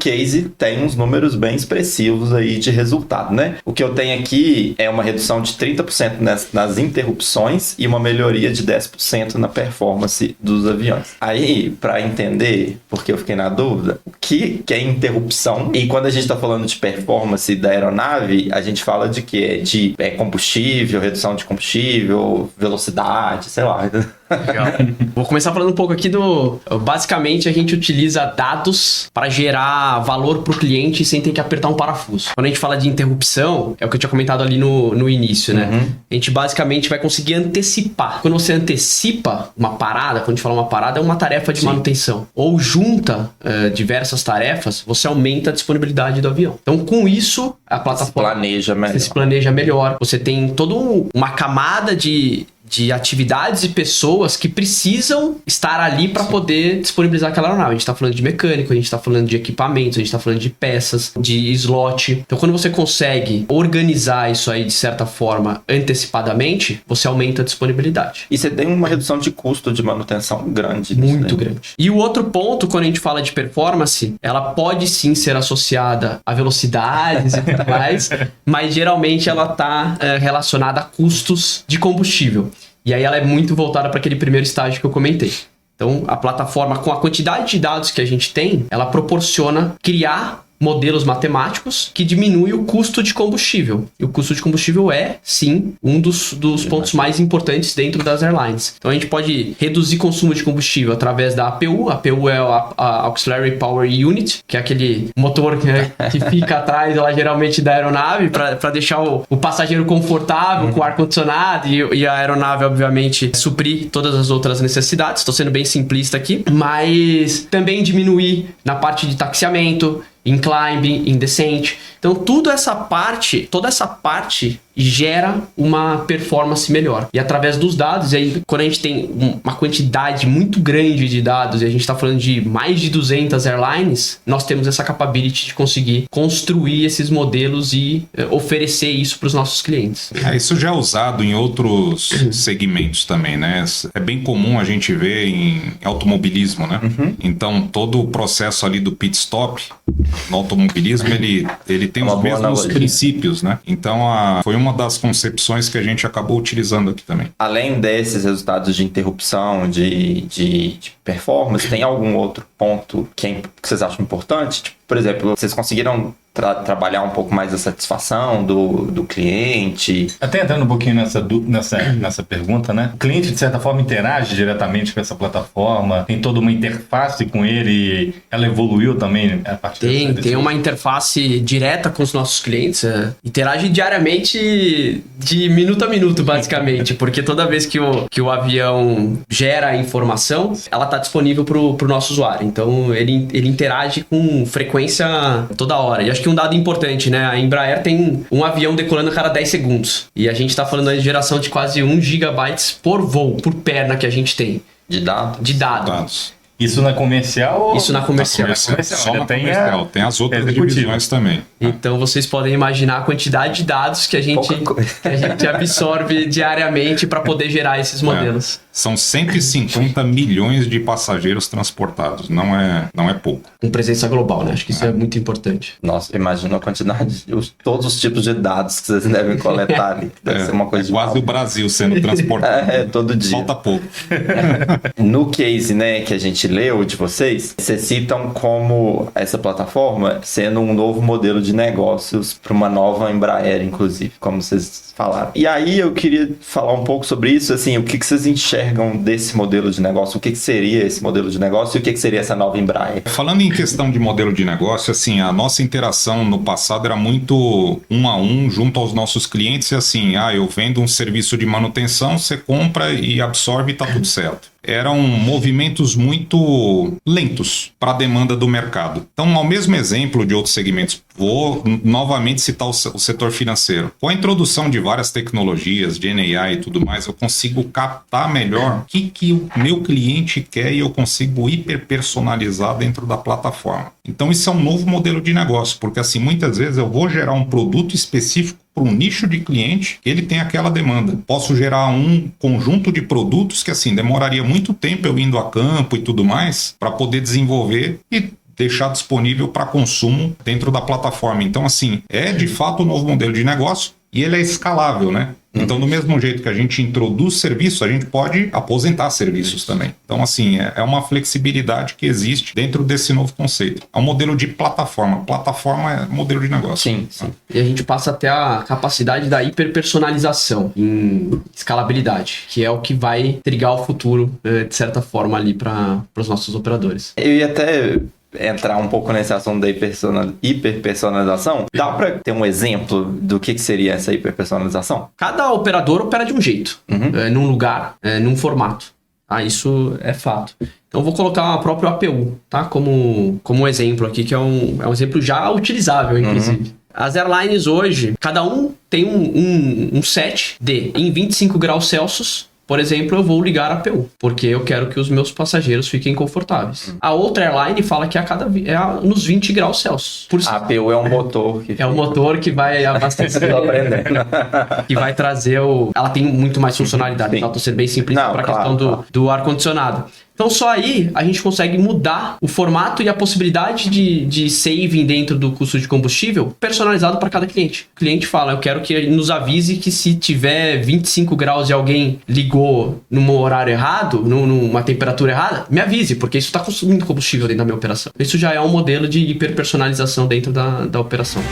case tem uns números bem expressivos aí de resultado, né? O que eu tenho aqui é uma redução de 30% nas interrupções e uma melhoria de 10% na performance dos aviões. Aí, para entender, porque eu fiquei na dúvida, o que é interrupção? E quando a gente está falando de performance da aeronave, a gente fala de quê? De combustível, redução de combustível, velocidade, sei lá. Legal. Vou começar falando um pouco aqui Basicamente, a gente utiliza dados para gerar valor para o cliente sem ter que apertar um parafuso. Quando a gente fala de interrupção, é o que eu tinha comentado ali no início, né? Uhum. A gente basicamente vai conseguir antecipar. Quando você antecipa uma parada, quando a gente fala uma parada, é uma tarefa de manutenção. Ou junta diversas tarefas, você aumenta a disponibilidade do avião. Então, com isso, a plataforma... Você se planeja melhor. Você tem toda uma camada de atividades e pessoas que precisam estar ali para poder disponibilizar aquela aeronave. A gente está falando de mecânico, a gente está falando de equipamentos, a gente está falando de peças, de slot. Então, quando você consegue organizar isso aí de certa forma antecipadamente, você aumenta a disponibilidade. E você tem uma redução de custo de manutenção grande. Muito grande. E o outro ponto, quando a gente fala de performance, ela pode sim ser associada a velocidades e tudo mais, mas geralmente ela está relacionada a custos de combustível. E aí ela é muito voltada para aquele primeiro estágio que eu comentei. Então, a plataforma, com a quantidade de dados que a gente tem, ela proporciona criar modelos matemáticos que diminuem o custo de combustível. E o custo de combustível é, sim, um dos pontos mais importantes dentro das airlines. Então, a gente pode reduzir consumo de combustível através da APU. A APU é a Auxiliary Power Unit, que é aquele motor que fica atrás, ela geralmente, da aeronave, para deixar o passageiro confortável, com ar-condicionado e a aeronave, obviamente, suprir todas as outras necessidades. Estou sendo bem simplista aqui. Mas também diminuir na parte de taxiamento, em climbing, em descent. Então, toda essa parte gera uma performance melhor. E através dos dados, aí, quando a gente tem uma quantidade muito grande de dados, e a gente está falando de mais de 200 airlines, nós temos essa capability de conseguir construir esses modelos e oferecer isso para os nossos clientes. Isso já é usado em outros segmentos também, né? É bem comum a gente ver em automobilismo, né? Uhum. Então, todo o processo ali do pit stop no automobilismo, ele tem os mesmos princípios, né? Então, foi uma das concepções que a gente acabou utilizando aqui também. Além desses resultados de interrupção, de performance, tem algum outro ponto que vocês acham importante? Tipo, por exemplo, vocês conseguiram trabalhar um pouco mais a satisfação do cliente? Até entrando um pouquinho nessa pergunta, né? O cliente, de certa forma, interage diretamente com essa plataforma, tem toda uma interface com ele, ela evoluiu também a partir Tem uma interface direta com os nossos clientes, interage diariamente de minuto a minuto, basicamente, porque toda vez que o avião gera a informação, ela está disponível para o nosso usuário. Então, ele interage com frequência toda hora. E acho que um dado importante, né? A Embraer tem um avião decolando a cada 10 segundos. E a gente está falando aí de geração de quase 1 gigabytes por voo, por perna que a gente tem. De dados. Isso na comercial? Isso na comercial. Só na comercial. Tem as outras divisões também. Então vocês podem imaginar a quantidade de dados que a gente absorve diariamente para poder gerar esses modelos. São 150 milhões de passageiros transportados. Não é pouco. Com presença global, né? Acho que isso é muito importante. Nossa, imagina a quantidade, todos os tipos de dados que vocês devem coletar ali. Deve ser uma coisa de quase o Brasil sendo transportado. Todo dia. Falta pouco. No case, né, que a gente leu de vocês citam como essa plataforma sendo um novo modelo de negócios para uma nova Embraer, inclusive, como vocês falaram. E aí eu queria falar um pouco sobre isso, assim, o que vocês enxergam desse modelo de negócio, o que seria esse modelo de negócio e o que seria essa nova Embraer? Falando em questão de modelo de negócio, assim, a nossa interação no passado era muito um a um junto aos nossos clientes, e assim, eu vendo um serviço de manutenção, você compra e absorve e tá tudo certo. Eram movimentos muito lentos para a demanda do mercado. Então, ao mesmo exemplo de outros segmentos, vou novamente citar o setor financeiro. Com a introdução de várias tecnologias, de GenAI e tudo mais, eu consigo captar melhor o que o meu cliente quer e eu consigo hiperpersonalizar dentro da plataforma. Então, isso é um novo modelo de negócio, porque assim, muitas vezes eu vou gerar um produto específico para um nicho de cliente, ele tem aquela demanda. Posso gerar um conjunto de produtos que assim, demoraria muito tempo eu indo a campo e tudo mais, para poder desenvolver e deixar disponível para consumo dentro da plataforma. Então, assim, é de fato um novo modelo de negócio e ele é escalável, né? Então, do mesmo jeito que a gente introduz serviços, a gente pode aposentar serviços também. Então, assim, é uma flexibilidade que existe dentro desse novo conceito. É um modelo de plataforma. Plataforma é modelo de negócio. Sim, sim. E a gente passa até a capacidade da hiperpersonalização em escalabilidade, que é o que vai trigar o futuro, de certa forma, ali para os nossos operadores. Eu ia até entrar um pouco nesse assunto da hiperpersonalização. Dá para ter um exemplo do que seria essa hiperpersonalização? Cada operador opera de um jeito, num lugar, num formato. Isso é fato. Então, eu vou colocar o próprio APU, tá? Como um exemplo aqui, que é um exemplo já utilizável, inclusive. As airlines hoje, cada um tem um set de, em 25 graus Celsius, por exemplo, eu vou ligar a APU, porque eu quero que os meus passageiros fiquem confortáveis. A outra airline fala que nos 20 graus Celsius. A APU é um motor. É o motor que vai abastecer. Que vai trazer Ela tem muito mais funcionalidade. Então, estou sendo bem simples para a questão do ar-condicionado. Então, só aí a gente consegue mudar o formato e a possibilidade de saving dentro do custo de combustível personalizado para cada cliente. O cliente fala, eu quero que ele nos avise que se tiver 25 graus e alguém ligou num horário errado, numa temperatura errada, me avise, porque isso está consumindo combustível dentro da minha operação. Isso já é um modelo de hiperpersonalização dentro da operação.